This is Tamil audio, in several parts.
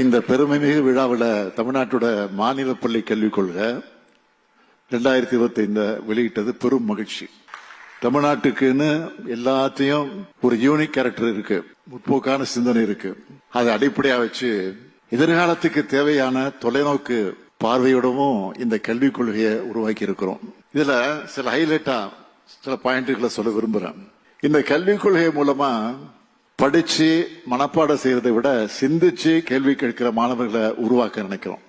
இந்த பெருமைமிகு விழாவில் தமிழ்நாட்டோட மாநில பள்ளி கல்விக் கொள்கை 2025 வெளியிட்டது பெரும் மகிழ்ச்சி. தமிழ்நாட்டுக்குன்னு எல்லாத்தையும் ஒரு யூனிக் கேரக்டர் இருக்கு, முற்போக்கான சிந்தனை இருக்கு. அதை அடிப்படையா வச்சு எதிர்காலத்துக்கு தேவையான தொலைநோக்கு பார்வையோடவும் இந்த கல்விக் கொள்கையை உருவாக்கி இருக்கிறோம். இதுல சில ஹைலைட்டா சில பாயிண்ட்களை சொல்ல விரும்புறேன். இந்த கல்விக் கொள்கை மூலமா படிச்சு மனப்பாடம் செய்யறதை விட சிந்திச்சு கேள்வி கேட்கிற மாணவர்களை உருவாக்க நினைக்கிறோம்.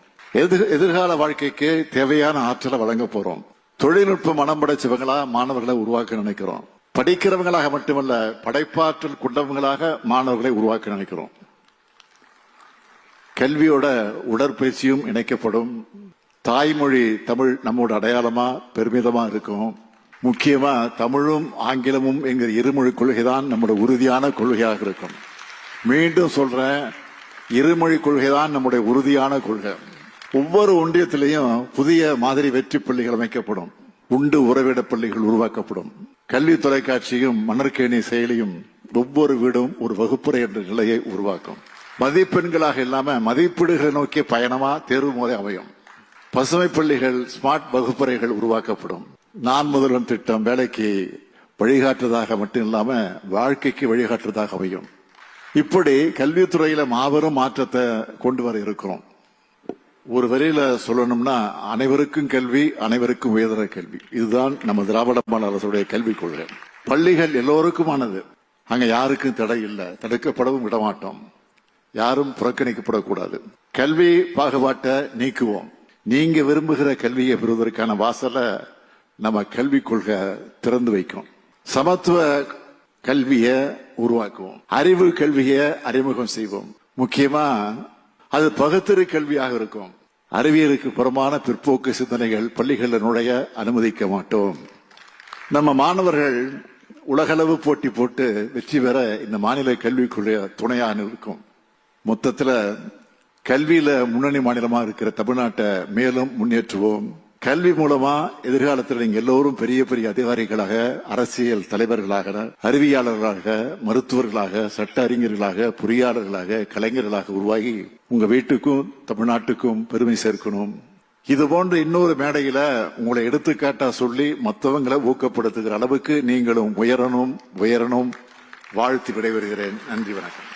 எதிர்கால வாழ்க்கைக்கு தேவையான ஆற்றலை வழங்க போறோம். தொழில்நுட்ப மனம் படைச்சவங்களா மாணவர்களை உருவாக்க நினைக்கிறோம். படிக்கிறவங்களாக மட்டுமல்ல, படைப்பாற்றல் கொண்டவங்களாக மாணவர்களை உருவாக்க நினைக்கிறோம். கல்வியோட உடற்பயிற்சியும் இணைக்கப்படும். தாய்மொழி தமிழ் நம்மோட அடையாளமா பெருமிதமா இருக்கும். முக்கியமா தமிழும் ஆங்கிலமும் என்கிற இருமொழி கொள்கைதான் நம்முடைய உறுதியான கொள்கையாக இருக்கும். மீண்டும் சொல்றேன், இருமொழி கொள்கைதான் நம்முடைய உறுதியான கொள்கை. ஒவ்வொரு ஒன்றியத்திலையும் புதிய மாதிரி வெற்றி பள்ளிகள் அமைக்கப்படும். உண்டு உறவிட பள்ளிகள் உருவாக்கப்படும். கல்வி தொலைக்காட்சியும் மணற்கேணி செயலியும் ஒவ்வொரு வீடும் ஒரு வகுப்பறை என்ற நிலையை உருவாக்கும். மதிப்பெண்களாக இல்லாம மதிப்பீடுகளை நோக்கிய பயணமா தேர்வு முறை அமையும். பசுமை பள்ளிகள், ஸ்மார்ட் வகுப்பறைகள் உருவாக்கப்படும். நான் முதல்வன் திட்டம் வேலைக்கு வழிகாட்டுறதாக மட்டும் இல்லாம வாழ்க்கைக்கு வழிகாட்டுறதாக அமையும். இப்படி கல்வித்துறையில மாபெரும் மாற்றத்தை கொண்டு வர இருக்கிறோம். ஒரு வரியில சொல்லணும்னா, அனைவருக்கும் கல்வி, அனைவருக்கும் உயர்தர கல்வி. இதுதான் நம்ம திராவிட மாடல் அரசுடைய கல்விக் கொள்கை. பள்ளிகள் எல்லோருக்குமானது. அங்க யாருக்கும் தடை இல்லை, தடுக்கப்படவும் விடமாட்டோம். யாரும் புறக்கணிக்கப்படக்கூடாது. கல்வி பாகுபாட்டை நீக்குவோம். நீங்க விரும்புகிற கல்வியை பெறுவதற்கான வாசலை நம்ம கல்விக் கொள்கை திறந்து வைக்கும். சமத்துவ கல்வியை உருவாக்குவோம். அறிவு கல்வியை அறிமுகம் செய்வோம். முக்கியமா அது பகுத்தறி கல்வியாக இருக்கும். அறிவியலுக்கு புறமான பிற்போக்கு சிந்தனைகள் பள்ளிகளில் நுழைய அனுமதிக்க மாட்டோம். நம்ம மாணவர்கள் உலகளவு போட்டி போட்டு வெற்றி பெற இந்த மாநில கல்விக் கொள்கை துணையாக இருக்கும். மொத்தத்துல கல்வியில முன்னணி மாநிலமா இருக்கிற தமிழ்நாட்டை மேலும் முன்னேற்றுவோம். கல்வி மூலமா எதிர்காலத்தில் நீங்க எல்லோரும் பெரிய பெரிய அதிகாரிகளாக, அரசியல் தலைவர்களாக, அறிவியலாளர்களாக, மருத்துவர்களாக, சட்ட அறிஞர்களாக, பொறியாளர்களாக, கலைஞர்களாக உருவாகி உங்க வீட்டுக்கும் தமிழ்நாட்டுக்கும் பெருமை சேர்க்கணும். இது போன்ற இன்னொரு மேடையில உங்களை எடுத்துக்காட்டா சொல்லி மற்றவங்களை ஊக்கப்படுத்துகிற அளவுக்கு நீங்களும் உயரணும் வாழ்த்து விடைபெறுகிறேன். நன்றி, வணக்கம்.